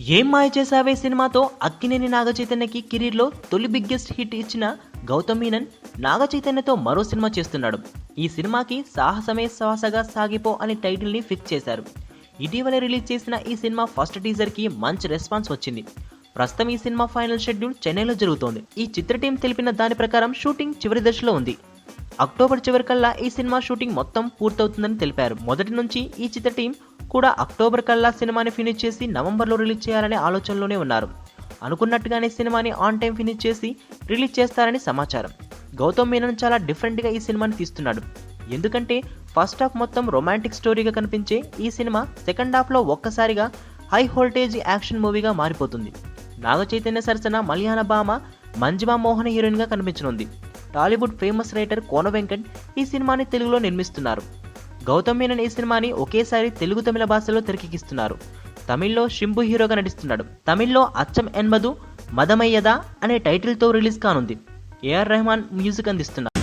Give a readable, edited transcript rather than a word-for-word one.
ఏం మాయ చేసావే సినిమాతో అక్కినేని నాగచైతన్యకి కెరీర్లో తొలి బిగ్గెస్ట్ హిట్ ఇచ్చిన గౌతమ్ మీనన్ నాగచైతన్యతో మరో సినిమా చేస్తున్నాడు. ఈ సినిమాకి సాహసమే శ్వాసగా సాగిపో అని టైటిల్ని ఫిక్స్ చేశారు. ఇటీవల రిలీజ్ చేసిన ఈ సినిమా ఫస్ట్ టీజర్కి మంచి రెస్పాన్స్ వచ్చింది. ప్రస్తుతం ఈ సినిమా ఫైనల్ షెడ్యూల్ చెన్నైలో జరుగుతోంది. ఈ చిత్ర టీం తెలిపిన దాని ప్రకారం షూటింగ్ చివరి దశలో ఉంది. అక్టోబర్ చివరికల్లా ఈ సినిమా షూటింగ్ మొత్తం పూర్తవుతుందని తెలిపారు. మొదటి నుంచి ఈ చిత్ర టీం కూడా అక్టోబర్ కల్లా సినిమాని ఫినిష్ చేసి నవంబర్లో రిలీజ్ చేయాలనే ఆలోచనలోనే ఉన్నారు. అనుకున్నట్టుగానే సినిమాని ఆన్ టైం ఫినిష్ చేసి రిలీజ్ చేస్తారని సమాచారం. గౌతమ్ మీనన్ చాలా డిఫరెంట్గా ఈ సినిమాని తీస్తున్నాడు. ఎందుకంటే ఫస్ట్ హాఫ్ మొత్తం రొమాంటిక్ స్టోరీగా కనిపించే ఈ సినిమా సెకండ్ హాఫ్లో ఒక్కసారిగా హై వోల్టేజ్ యాక్షన్ మూవీగా మారిపోతుంది. నాగ చైతన్య సరసన మలయాళ భామ మంజిమా మోహన్ హీరోయిన్గా కనిపించనుంది. టాలీవుడ్ ఫేమస్ రైటర్ కోన వెంకట్ ఈ సినిమాని తెలుగులో నిర్మిస్తున్నారు. గౌతమ్ మీనన్ ఈ సినిమాని ఒకేసారి తెలుగు తమిళ భాషలో తెరకెక్కిస్తున్నారు. తమిళ్లో శింబు హీరోగా నటిస్తున్నాడు. తమిళ్లో అచ్చం ఎన్మదు మదమయ్యదా అనే టైటిల్తో రిలీజ్ కానుంది. ఏఆర్ రెహమాన్ మ్యూజిక్ అందిస్తున్నారు.